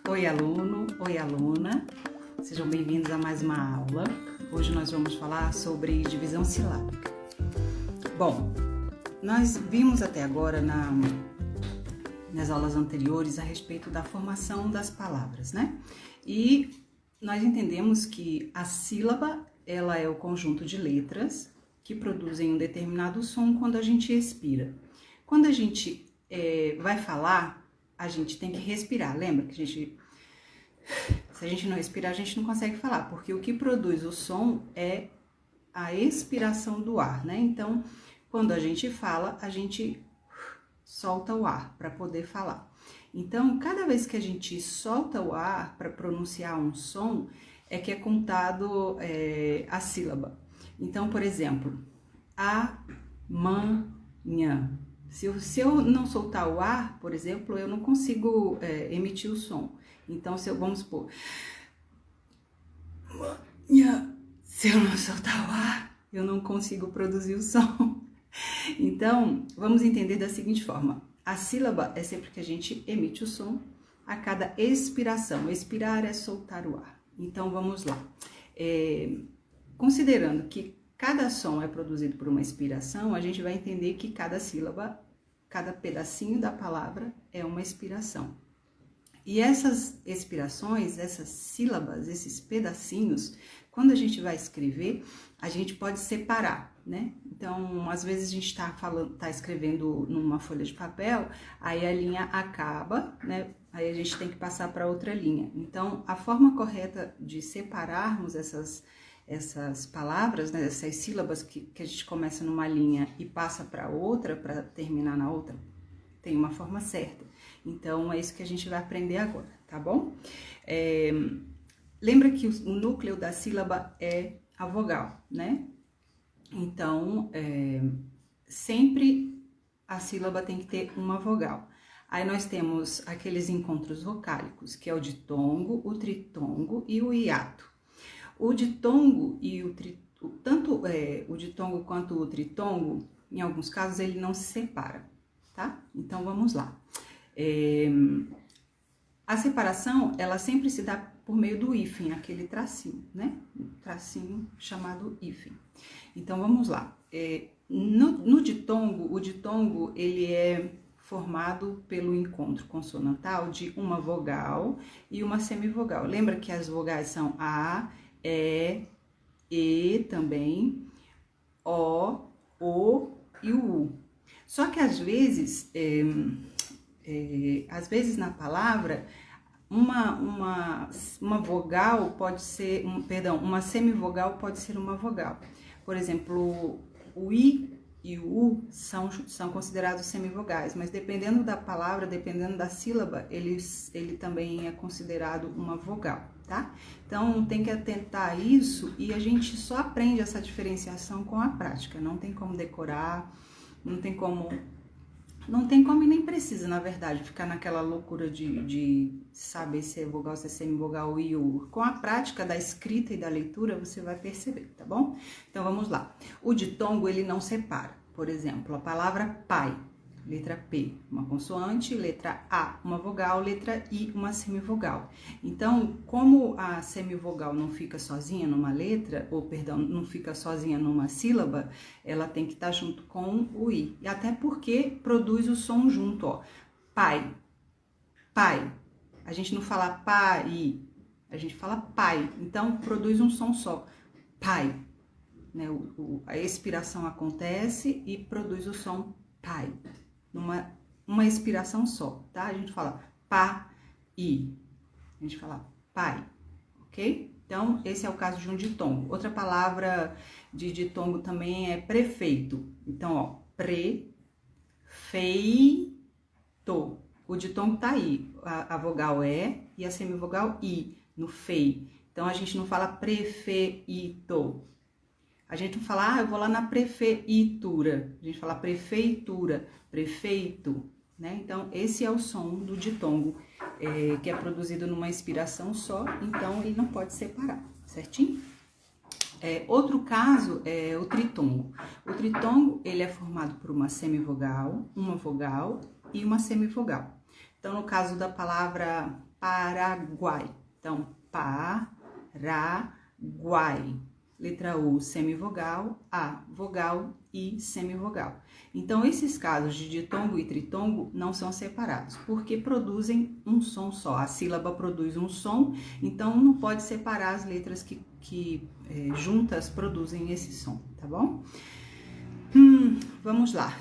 Oi, aluno, oi, aluna, sejam bem-vindos a mais uma aula. Hoje nós vamos falar sobre divisão silábica. Bom, nós vimos até agora nas aulas anteriores a respeito da formação das palavras, né? E nós entendemos que a sílaba, ela é o conjunto de letras que produzem um determinado som quando a gente expira. Quando a gente vai falar, a gente tem que respirar. Lembra que se a gente não respirar, a gente não consegue falar, porque o que produz o som é a expiração do ar, né? Então, quando a gente fala, a gente solta o ar para poder falar. Então, cada vez que a gente solta o ar para pronunciar um som, é que é contado a sílaba. Então, por exemplo, amanhã. Se eu não soltar o ar, por exemplo, eu não consigo emitir o som. Então, vamos supor, amanhã, se eu não soltar o ar, eu não consigo produzir o som. Então, vamos entender da seguinte forma. A sílaba é sempre que a gente emite o som a cada expiração. Expirar é soltar o ar. Então, vamos lá. Considerando que cada som é produzido por uma expiração, a gente vai entender que cada sílaba, cada pedacinho da palavra é uma expiração. E essas expirações, essas sílabas, esses pedacinhos, quando a gente vai escrever, a gente pode separar, né? Então, às vezes a gente tá escrevendo numa folha de papel, aí a linha acaba, né? Aí a gente tem que passar para outra linha. Então, a forma correta de separarmos essas palavras, né, essas sílabas que a gente começa numa linha e passa para outra, para terminar na outra, tem uma forma certa. Então, é isso que a gente vai aprender agora, tá bom? Lembra que o núcleo da sílaba é a vogal, né? Então, sempre a sílaba tem que ter uma vogal. Aí nós temos aqueles encontros vocálicos, que é o ditongo, o tritongo e o hiato. O ditongo e tanto o ditongo quanto o tritongo, em alguns casos, ele não se separa, tá? Então, vamos lá. A separação, ela sempre se dá por meio do hífen, aquele tracinho, né? Um tracinho chamado hífen. Então, vamos lá. No ditongo, o ditongo, ele é formado pelo encontro consonantal de uma vogal e uma semivogal. Lembra que as vogais são A, E também, O e o U. Só que às vezes na palavra, uma vogal pode ser, uma semivogal pode ser uma vogal. Por exemplo, o I e o U são considerados semivogais, mas dependendo da palavra, dependendo da sílaba, ele também é considerado uma vogal, tá? Então, tem que atentar a isso e a gente só aprende essa diferenciação com a prática. Não tem como decorar, não tem como e nem precisa, na verdade, ficar naquela loucura de saber se é vogal, se é semivogal e U. Com a prática da escrita e da leitura, você vai perceber, tá bom? Então, vamos lá. O ditongo, ele não separa. Por exemplo, a palavra pai, letra P, uma consoante, letra A, uma vogal, letra I, uma semivogal. Então, como a semivogal não fica sozinha numa letra, não fica sozinha numa sílaba, ela tem que estar junto com o I. E até porque produz o som junto, ó. Pai, pai. A gente não fala pai, a gente fala pai. Então, produz um som só. Pai. Né? A expiração acontece e produz o som pai. Uma expiração só, tá? A gente fala pa-i, a gente fala pai, ok? Então, esse é o caso de um ditongo. Outra palavra de ditongo também é prefeito. Então, ó, prefeito. O ditongo tá aí, a vogal é e a semivogal i, no fei. Então, a gente não fala prefeito. A gente não fala, eu vou lá na prefeitura. A gente fala prefeitura, prefeito, né? Então, esse é o som do ditongo, que é produzido numa expiração só, então ele não pode separar, certinho? Outro caso é o tritongo. O tritongo, ele é formado por uma semivogal, uma vogal e uma semivogal. Então, no caso da palavra Paraguai, então, Paraguai. Letra U, semivogal, A, vogal e semivogal. Então, esses casos de ditongo e tritongo não são separados, porque produzem um som só. A sílaba produz um som, então não pode separar as letras que juntas produzem esse som, tá bom? Vamos lá.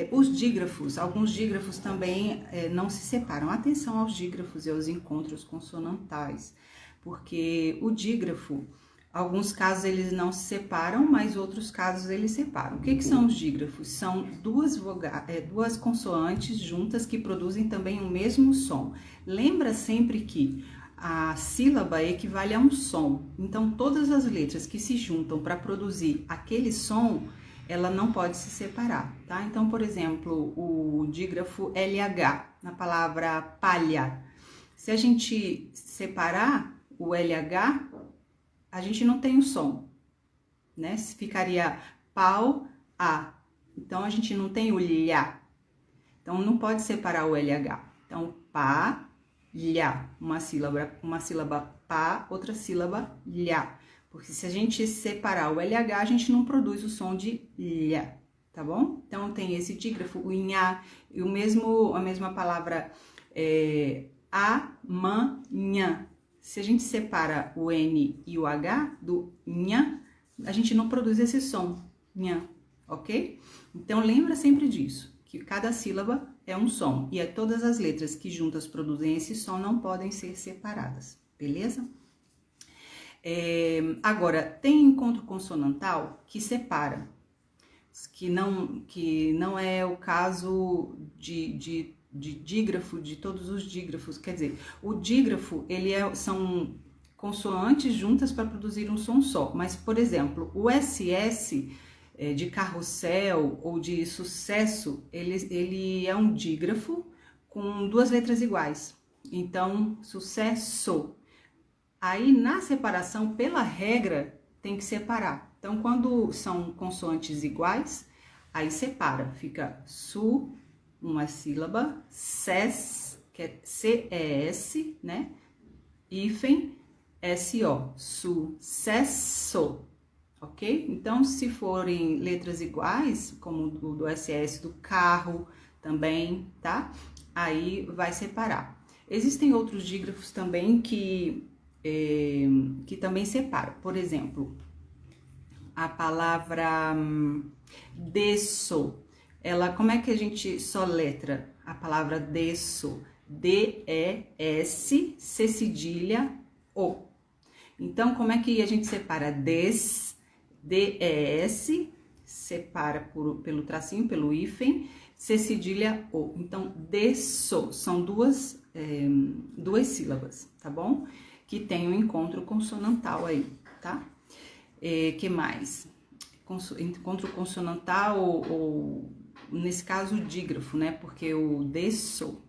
Os dígrafos, alguns dígrafos também não se separam. Atenção aos dígrafos e aos encontros consonantais, porque o dígrafo, alguns casos eles não se separam, mas outros casos eles separam. O que são os dígrafos? São duas consoantes juntas que produzem também o mesmo som. Lembra sempre que a sílaba equivale a um som. Então, todas as letras que se juntam para produzir aquele som, ela não pode se separar, tá? Então, por exemplo, o dígrafo LH, na palavra palha. Se a gente separar o LH, a gente não tem o som, né? Ficaria pau, a. Então, a gente não tem o lhá. Então, não pode separar o LH. Então, pá, lhá. Uma sílaba pá, outra sílaba lhá. Porque se a gente separar o LH, a gente não produz o som de lhá, tá bom? Então, tem esse dígrafo, o inhá, e a mesma palavra amanhã. Se a gente separa o N e o H do nha, a gente não produz esse som, nha, ok? Então, lembra sempre disso, que cada sílaba é um som, e todas as letras que juntas produzem esse som não podem ser separadas, beleza? Agora, tem encontro consonantal que separa, que não é o caso de dígrafo, de todos os dígrafos. Quer dizer, o dígrafo, são consoantes juntas para produzir um som só. Mas, por exemplo, o SS de carrossel ou de sucesso, ele é um dígrafo com duas letras iguais. Então, sucesso. Aí, na separação, pela regra, tem que separar. Então, quando são consoantes iguais, aí separa. Fica su, uma sílaba, ses, que é C-E-S, né? Hífen, S-O, sucesso, ok? Então, se forem letras iguais, como do SS do carro também, tá? Aí vai separar. Existem outros dígrafos também que também separam. Por exemplo, a palavra desso. Como é que a gente soletra a palavra desso? D-E-S, C cedilha, O. Então, como é que a gente separa D-E-S, separa pelo tracinho, pelo hífen, C cedilha, O. Então, desso, são duas sílabas, tá bom? Que tem um encontro consonantal aí, tá? Que mais? Encontro consonantal ou nesse caso, o dígrafo, né? Porque o desso,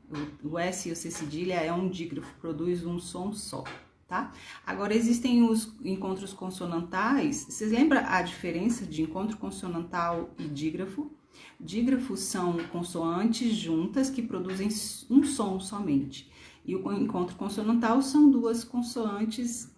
o S e o C cedilha é um dígrafo, produz um som só, tá? Agora, existem os encontros consonantais. Vocês lembram a diferença de encontro consonantal e dígrafo? Dígrafos são consoantes juntas que produzem um som somente. E o encontro consonantal são duas consoantes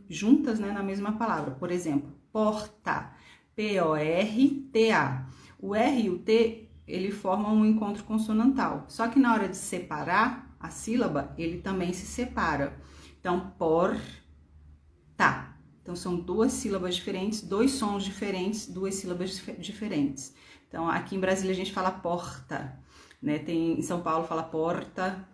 juntas, né, na mesma palavra. Por exemplo, porta, P-O-R-T-A. O R e o T, ele formam um encontro consonantal. Só que na hora de separar a sílaba, ele também se separa. Então, porta. Então, são duas sílabas diferentes, dois sons diferentes, duas sílabas diferentes. Então, aqui em Brasília a gente fala porta, né? Em São Paulo fala porta,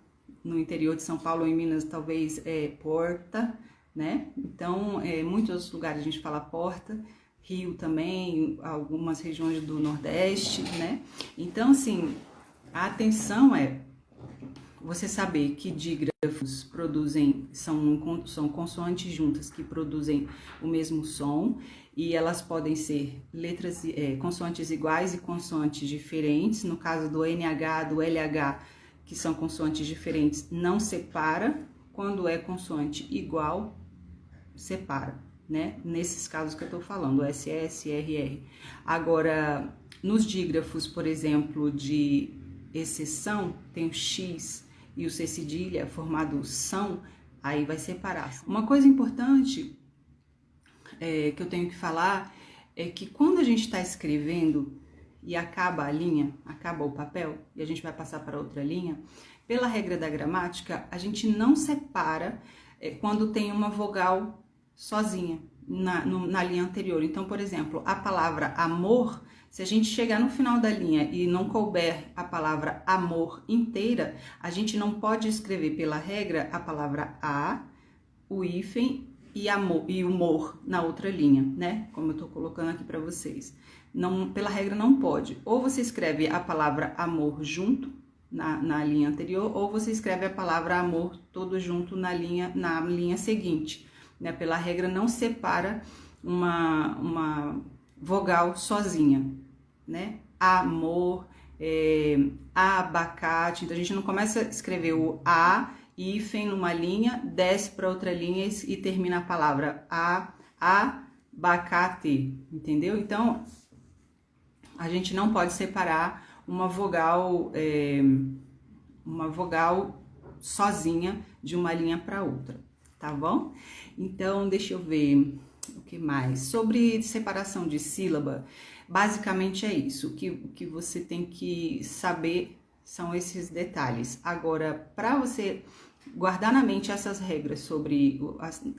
no interior de São Paulo ou em Minas talvez porta, né? Então, em muitos outros lugares a gente fala porta. Rio também, algumas regiões do Nordeste, né? Então, assim, a atenção é você saber que dígrafos são consoantes juntas que produzem o mesmo som, e elas podem ser consoantes iguais e consoantes diferentes. No caso do NH, do LH, que são consoantes diferentes, não separa. Quando é consoante igual, separa, né? Nesses casos que eu tô falando, SS, RR. Agora, nos dígrafos, por exemplo, de exceção, tem o X e o C cedilha formado são, aí vai separar. Uma coisa importante que eu tenho que falar é que quando a gente está escrevendo e acaba a linha, acaba o papel, e a gente vai passar para outra linha, pela regra da gramática, a gente não separa quando tem uma vogal sozinha na linha anterior. Então, por exemplo, a palavra amor, se a gente chegar no final da linha e não couber a palavra amor inteira, a gente não pode escrever pela regra a palavra a, o hífen e amor e humor na outra linha, né? Como eu tô colocando aqui para vocês. Não, pela regra não pode. Ou você escreve a palavra amor junto na linha anterior, ou você escreve a palavra amor todo junto na linha seguinte, né? Pela regra não separa uma vogal sozinha, né? Amor, abacate. Então a gente não começa a escrever o a, hífen numa linha, desce para outra linha e termina a palavra abacate, entendeu? Então a gente não pode separar uma vogal sozinha de uma linha para outra, tá bom? Então, deixa eu ver o que mais. Sobre separação de sílaba, basicamente é isso. O que você tem que saber são esses detalhes. Agora, para você guardar na mente essas regras sobre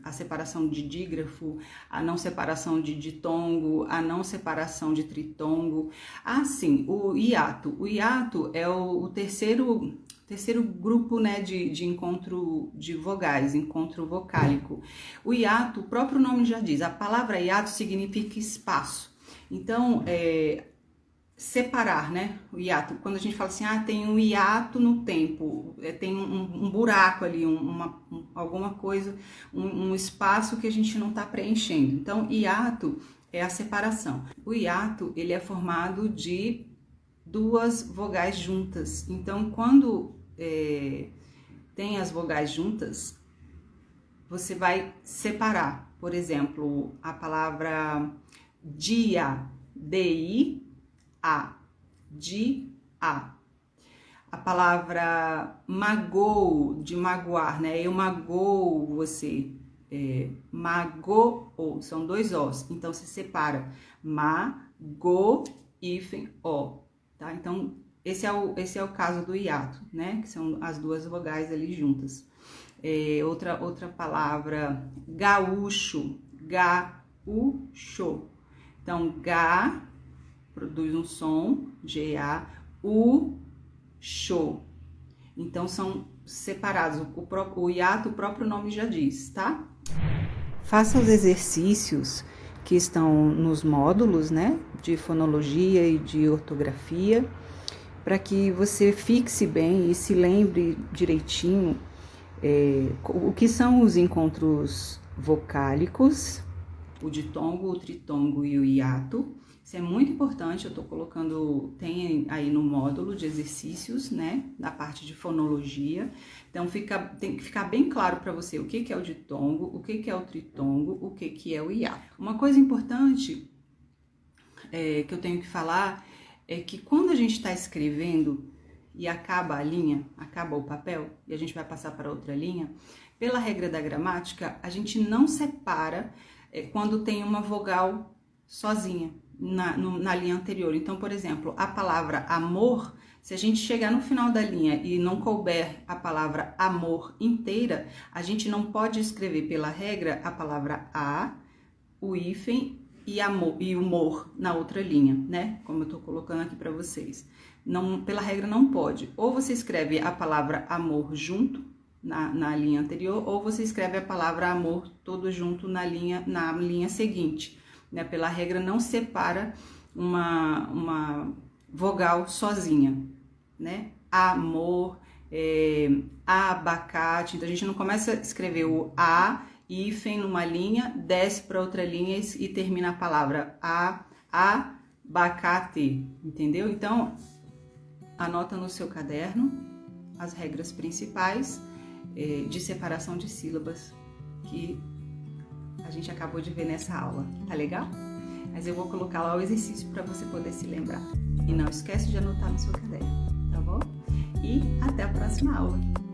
a separação de dígrafo, a não separação de ditongo, a não separação de tritongo. Ah, sim, o hiato. O hiato é o terceiro grupo, né, de encontro de vogais, encontro vocálico. O hiato, o próprio nome já diz, a palavra hiato significa espaço. Então, separar, né, o hiato. Quando a gente fala assim, tem um hiato no tempo, tem um buraco ali, alguma coisa, um espaço que a gente não está preenchendo. Então, hiato é a separação. O hiato, ele é formado de duas vogais juntas. Então, quando tem as vogais juntas, você vai separar. Por exemplo, a palavra dia, D-I-A, dia. A palavra magoo, de magoar, né? Eu magoo você, magoo, são dois Os, então se separa, mago, hífen, O, tá? Então, esse é o caso do hiato, né? Que são as duas vogais ali juntas. Outra palavra, gaúcho, gaúcho. Então, ga produz um som, G-A, u, show. Então, são separados. O hiato, o próprio nome já diz, tá? Faça os exercícios que estão nos módulos, né? De fonologia e de ortografia, para que você fixe bem e se lembre direitinho o que são os encontros vocálicos, o ditongo, o tritongo e o hiato. Isso é muito importante, eu tô colocando, tem aí no módulo de exercícios, né, da parte de fonologia. Então, tem que ficar bem claro para você o que é o ditongo, o que é o tritongo, o que é o hiato. Uma coisa importante que eu tenho que falar é que quando a gente está escrevendo e acaba a linha, acaba o papel, e a gente vai passar para outra linha, pela regra da gramática, a gente não separa quando tem uma vogal sozinha na linha anterior. Então, por exemplo, a palavra amor, se a gente chegar no final da linha e não couber a palavra amor inteira, a gente não pode escrever pela regra a palavra a, o hífen e amor e humor na outra linha, né? Como eu tô colocando aqui para vocês. Não, pela regra não pode. Ou você escreve a palavra amor junto na linha anterior, ou você escreve a palavra amor todo junto na linha seguinte, né? Pela regra não separa uma vogal sozinha, né? Amor, abacate. Então a gente não começa a escrever o a, hífen numa linha, desce para outra linha e termina a palavra abacate, entendeu? Então, anota no seu caderno as regras principais de separação de sílabas que a gente acabou de ver nessa aula, tá legal? Mas eu vou colocar lá o exercício para você poder se lembrar. E não esquece de anotar no seu caderno, tá bom? próxima aula.